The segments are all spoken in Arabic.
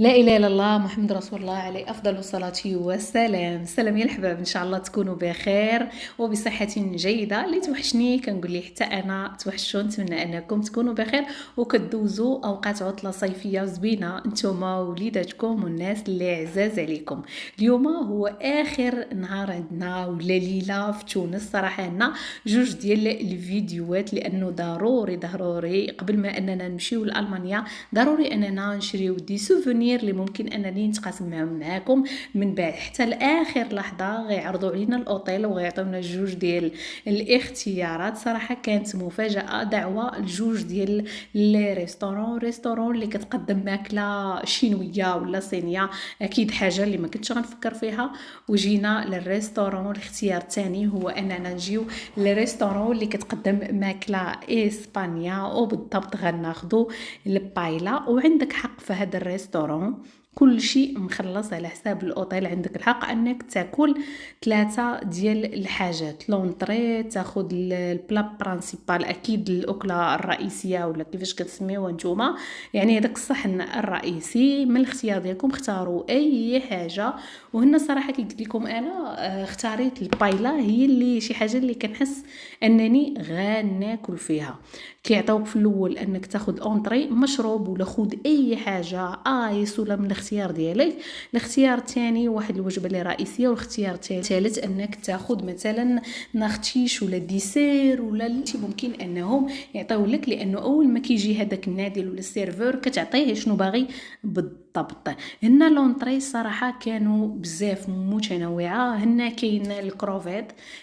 لا إله إلا الله محمد رسول الله عليه أفضل الصلاة والسلام. السلام يا الحباب، إن شاء الله تكونوا بخير وبصحة جيدة. اللي توحشني كنقول لي حتى أنا توحشوا، نتمنى أنكم تكونوا بخير وكدوزوا أوقات عطلة صيفية زوينة نتوما ووليداتكم والناس اللي عزاز عليكم. اليوم هو آخر نهار عندنا ولا ليلة في تونس. صراحة عندنا جوج ديال الفيديوهات لأنه ضروري قبل ما أننا نمشيو لألمانيا ضروري أننا نشريو دي سوفونير اللي ممكن انني نتقاسم معاكم من بعد حتى لاخر لحظه. غيعرضوا علينا الاوتيل وغيعطيونا جوج ديال الاختيارات. صراحه كانت مفاجاه، دعوه لجوج ديال لي ريستورون اللي كتقدم ماكله شينويه ولا صينيه، اكيد حاجه اللي ما كنتش غنفكر فيها. وجينا للريستورون. الاختيار الثاني هو اننا نجيو للريستورون اللي كتقدم ماكله اسبانيا، وبالضبط غناخذوا البايلا. وعندك حق في هذا الريستورون كل شيء مخلص على حساب الاوتيل. عندك الحق انك تاكل ثلاثه ديال الحاجات، لونطري تاخذ البلا برانسيبال، اكيد الاكله الرئيسيه ولا كيفاش كتسميوها نتوما، يعني هذاك الصحن الرئيسي. من الاختيار ديالكم اختاروا اي حاجه. وهنا صراحه كي قلت لكم انا اختاريت البايلا، هي اللي شي حاجه اللي كنحس انني غناكل فيها. كيعطيوك في الاول انك تاخذ اونطري مشروب ولا خذ اي حاجه ايس ولا من الاختيار ديالك. الاختيار الثاني واحد الوجبه اللي رئيسيه، والاختيار الثالث انك تاخذ مثلا ناختيش ولا ديسير ولا شي ممكن انهم يعطيو لك، لانه اول ما كيجي هذاك النادل ولا السيرفور كتعطيه شنو باغي بالضبط. هنا لونطري صراحه كانوا بزاف متنوعه. هنا كاين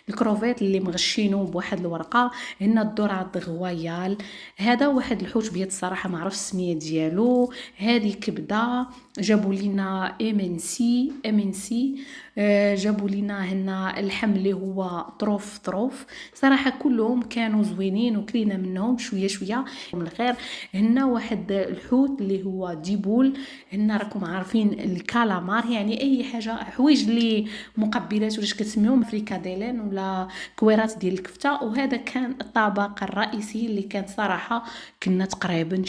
الكروفيت اللي مغشينو بواحد الورقه. هنا الذره غويال، هذا واحد الحوت بيض صراحه ما عرفش السميه ديالو. هذه كبده. جابوا لنا ام ان سي. جابوا لنا هنا اللحم اللي هو طروف. صراحه كلهم كانوا زوينين وكلينا منهم شويه من الخير. هنا واحد الحوت اللي هو ديبول. هنا راكم عارفين الكالامار، يعني اي حاجه حوايج اللي مقبلات ولا كتسميهم فريكاديلين ولا كويرات ديال الكفته. وهذا كان الطبق الرئيسي اللي كان صراحه كنا تقريبا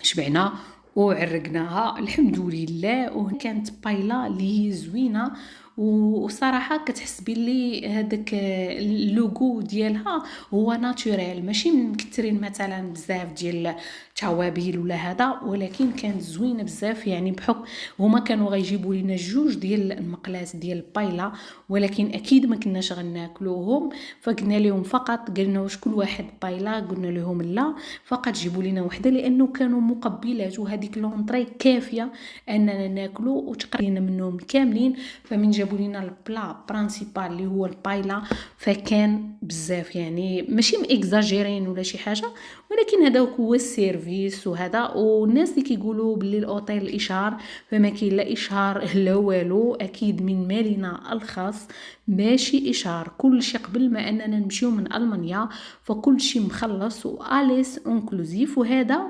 شبعنا وعرقناها الحمد لله. وكانت بايلا اللي هي زوينه، وصراحه كتحس بلي هذاك اللوغو ديالها هو ناتوريل، ماشي مكترين مثلا بزاف ديال التوابل ولا هذا، ولكن كانت زوينه بزاف. يعني بحكم هما كانوا غيجيبوا لنا جوج ديال المقلات ديال بايلا، ولكن اكيد ما كناش غناكلوهم. فقلنا لهم فقط، قلنا واش كل واحد بايلا؟ قلنا لهم لا، فقط جيبوا لنا وحده، لانه كانوا مقبلات وهذيك لونطري كافيه اننا ناكلو وتقرينا منهم كاملين. فمن جابوا لنا البلا برانسيبال اللي هو البايلا فكان بزاف، يعني ماشي ماكزاجيرين ولا شي حاجه، ولكن هذا هو السيرفيس وهذا. والناس اللي كيقولوا باللي الاوتيل اشهار، فما كاين لا اشهار لا والو، اكيد من مالنا الخاص ماشي اشهار. كل شيء قبل ما اننا نمشيو من المانيا فكل شيء مخلص واليس انكلوزيف. وهذا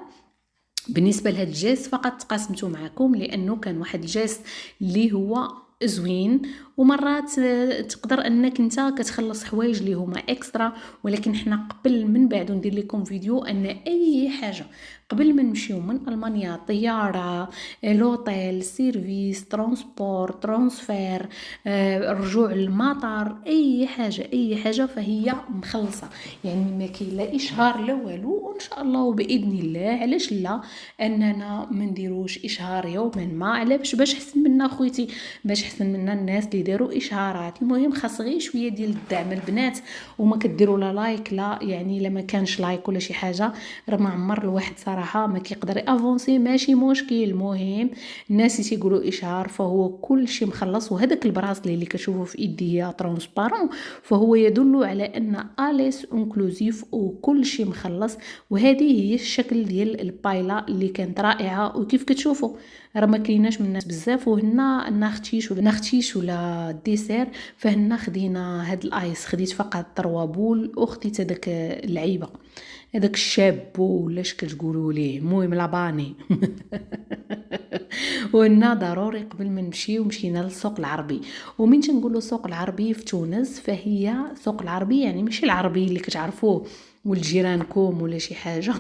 بالنسبه لهاد الجيست فقط تقاسمته معكم، لانه كان واحد الجيست اللي هو زوين. ومرات تقدر انك انت كتخلص حوايج اللي هما اكسترا، ولكن حنا قبل من بعد ندير لكم فيديو ان اي حاجه قبل ما نمشيو من المانيا، طياره، لوطيل، سيرفيس، ترونسبور، ترانسفير، الرجوع للمطار، اي حاجه فهي مخلصه. يعني ما كاين لا اشهار لا والو. وان شاء الله باذن الله علاش لا اننا ما نديروش اشهار يوما ما. علاش؟ باش احسن منا خويتي، باش احسن منا الناس اللي يديروا اشهارات. المهم خاص غير شويه ديال الدعم البنات، وما كديروا لا لايك لا، يعني الا ما كانش لايك ولا شي حاجه راه ما عمر الواحد صراحه ما كيقدر افونسي، ماشي مشكل. المهم الناس اللي تيقولوا اشهار فهو كل شيء مخلص. وهذاك البراسلي اللي كتشوفوا في ايدي هي ترانسبارون، فهو يدل على ان اليس انكلوزيف وكل شيء مخلص. وهذه هي الشكل ديال البايلا اللي كانت رائعه. وكيف كتشوفوا راه ما كايناش من الناس بزاف. وهنا نختيش ولا ديسير، فهنا خدينا هاد الايس، خديت فقط 3 بول وخديت هذاك اللعيبه، هذاك الشاب ولا اش كتقولوا ليه، المهم لاباني. وهنا ضروري قبل ما نمشيو مشينا للسوق العربي. ومن تنقولوا السوق العربي في تونس فهي سوق العربي، يعني ماشي العربي اللي كتعرفوه ولجيرانكم ولا شي حاجه.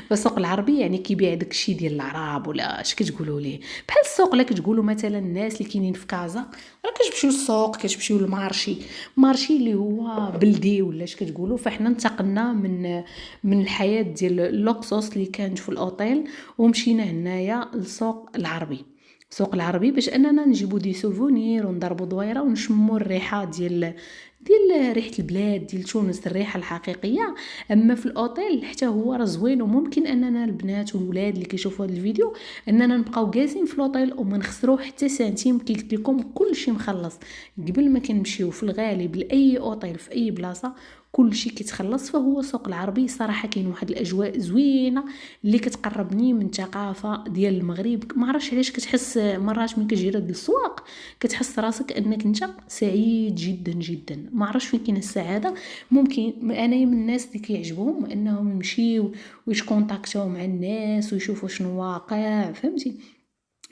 فالسوق العربي يعني كيبيع داكشي ديال العرب، ولا اش كتقولوا ليه، بحال السوق لا كتقولوا مثلا الناس اللي كاينين في كازا راه كتمشيو للسوق، كتمشيو للمارشي، مارشي اللي هو بلدي ولا اش كتقولوا. فاحنا انتقلنا من الحياه ديال اللوكسوس اللي كانت في الاوتيل ومشينا هنايا للسوق العربي. السوق العربي باش اننا نجيبو دي سوفونير ونضربو دويره ونشمو الريحه ديال ريحه البلاد ديال تونس، الريحه الحقيقيه. اما في الاوتيل حتى هو راه زوين، وممكن اننا البنات والولاد اللي كيشوفوا هذا الفيديو اننا نبقاو جالسين في الاوتيل وما نخسروا حتى سنتيم. كي قلت لكم كلشي مخلص قبل ما كنمشيو في الغالب لاي اوتيل في اي بلاصه، كلشي كيتخلص. فهو سوق العربي صراحه كاين واحد الاجواء زوينه اللي كتقربني من الثقافه ديال المغرب. ما عرفتش علاش كتحس مرات من كتجي لهاد السواق كتحس راسك انك انت سعيد جدا جدا. ما عرفتش فين كاينه السعاده. ممكن انا من الناس اللي كيعجبهم انهم يمشيو ويشكونتاكتو مع الناس ويشوفوا شنو واقع، فهمتي.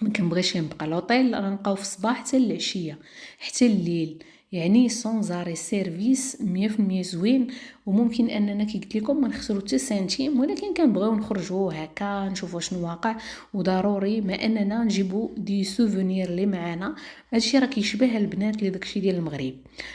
ما كنبغيش نبقى لوطيل راه نبقاو في الصباح حتى العشيه حتى الليل، يعني سون زاري سيرفيس 100% زوين. وممكن اننا كي قلت لكم ما نخسروا حتى سنتيم، ولكن كنبغيو نخرجوا هكا نشوفوا شنو واقع. وضروري ما اننا نجيبوا دي سوفونير اللي معانا. هادشي راه كيشبه البنات اللي داكشي ديال المغرب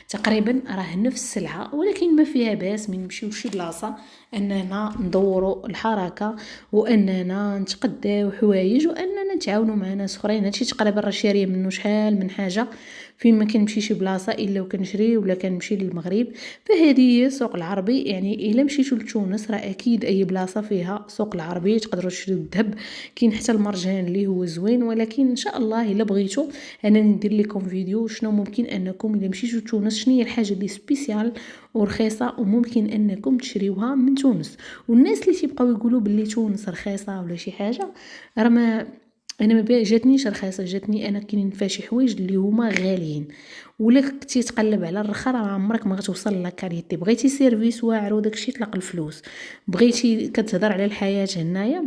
تقريبا راه نفس السلعه، ولكن ما فيها باس من نمشيو لشي بلاصه اننا ندوروا الحركه واننا نتقداو حوايج واننا نتعاونوا مع ناس اخرين. هادشي تقريبا راه شاريه منه شحال من حاجه فين ما كنمشي شي بلاصه الا وكنشري ولا كنمشي للمغرب. فهذه هي سوق العربي. يعني الا مشيتو لتونس راه اكيد اي بلاصه فيها سوق العربي تقدروا تشريو الذهب، كاين حتى المرجان اللي هو زوين. ولكن ان شاء الله الا بغيتو انا ندير لكم فيديو شنو ممكن انكم الا مشيتو لتونس شنو هي الحاجه اللي سبيسيال ورخيصه وممكن انكم تشريوها من تونس. والناس اللي تيبقاو يقولوا باللي تونس رخيصه ولا شي حاجه، راه ما انا ما جاتنيش رخيصه، جاتني انا كاينين فيها شي حوايج اللي هما غاليين. ولا كنتي تقلب على الرخا راه عمرك ما غتوصل لاكاليتي. بغيتي سيرفيس واعر وداكشي طلق الفلوس، بغيتي كتهضر على الحياه هنايا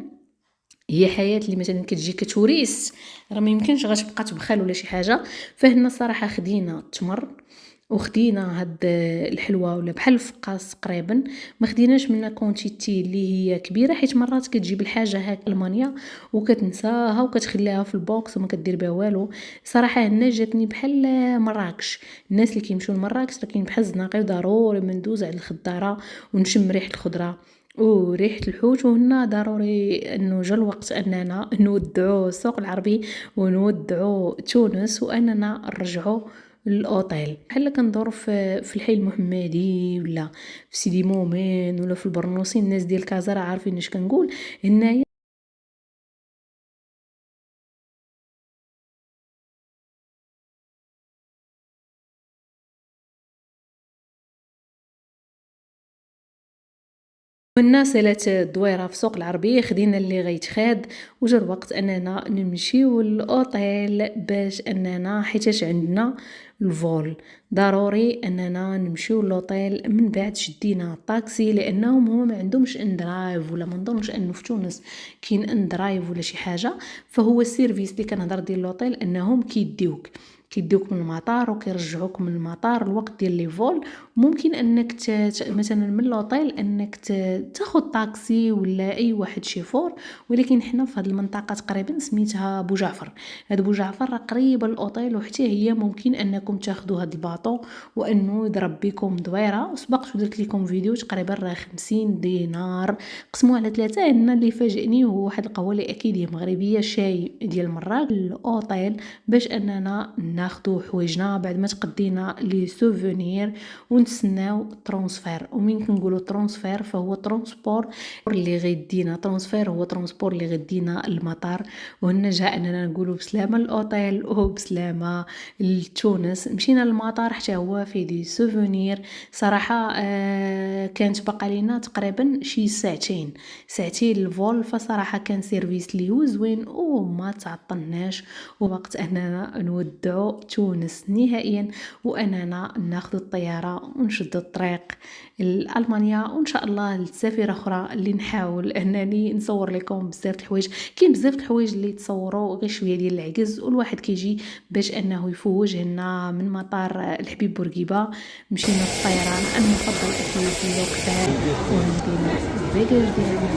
هي حياه اللي مثلا كتجي كتوريست راه ما يمكنش غتبقى تبخل ولا شي حاجه. فهنا صراحه خدينا التمر وخدينا هاد الحلوى ولا بحال الفقاس تقريبا. ما خديناش منها كونتيتي اللي هي كبيره، حيت مرات كتجيب الحاجه هاك المانيا وكتنساها وكتخليها في البوكس وما كدير بها والو. صراحه هنا جاتني بحال مراكش. الناس اللي كيمشيو لمراكش راه كاين بحال الزناقي ضروري ما ندوز على الخضاره ونشم ريحه الخضره وريحه الحوت. وهنا ضروري انه جا الوقت اننا نودعوا السوق العربي ونودعوا تونس واننا نرجعوا للاوتيل. بحال كندور في الحي المحمدي ولا في سيدي مومن ولا في البرنوسي. الناس ديال كازا راه عارفين اش كنقول. هنايا منا سالات الدويره في سوق العربيه خدينا اللي غيتخاد. وجا الوقت اننا نمشيو للاوتيل باش اننا حيتاش عندنا الفول ضروري اننا نمشيو للوطيل. من بعد شدينا الطاكسي لانهم هما ما عندهمش اندرايف، ولا ما نظنش انه في تونس كاين اندرايف ولا شي حاجه. فهو السيرفيس اللي كنهضر ديال اللوطيل انهم كيديوك من المطار وكيرجعوك من المطار الوقت ديال لي فول. ممكن انك مثلا من لوطيل انك تاخذ طاكسي ولا اي واحد شيفور. ولكن حنا في هذه المنطقه تقريبا سميتها بوجعفر. هاد بوجعفر راه قريبه للاوتيل وحتى هي ممكن انكم تاخذوا هاد الباطو وانه يضرب بكم دويره. وسبقت ودرت لكم فيديو تقريبا راه 50 دينار قسموه على 3. هنا اللي فاجئني هو واحد القهوه اللي اكيد هي مغربيه، شاي ديال مراكش الاوتيل باش اننا ناخذوا حوايجنا بعد ما تقدينا لي سوفونير ونتسناو ترونسفير. ومين كنقولوا ترونسفير فهو ترونسبور اللي غيدينا ترونسفير هو ترونسبور اللي غيدينا المطار. وهنا جاء اننا نقولوا بسلامه الاوتيل وبسلامه لتونس. مشينا للمطار حتى هو فيه دي سوفونير. صراحه كانت باقا لينا تقريبا شي ساعتين الفول. فصراحه كان سيرفيس لي هو زوين وما تعطلناش. ووقت اننا نودعوا تونس نهائيا واننا ناخذ الطياره ونشد الطريق لألمانيا وان شاء الله لسفيره اخرى اللي نحاول انني نصور لكم بزاف الحوايج. كاين بزاف الحوايج اللي تصوروا غير شويه ديال العجز والواحد كيجي باش انه يفوج هنا خرجنا من مطار الحبيب بورقيبة، مشينا بالطيران المفضل أكيد لوكتيل، ومدينا الباكاج ديالنا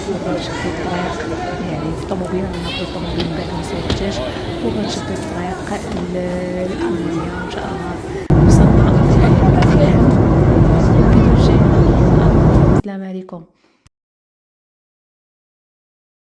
وغنشدو الطريق يعني في الطوموبيل، غناخدو الطوموبيل من بعد ما نصايبتهاش وغنشدو الطريق لألمانيا إن شاء الله. وصلنا على خير بخير. الفيديو الجاي السلام عليكم.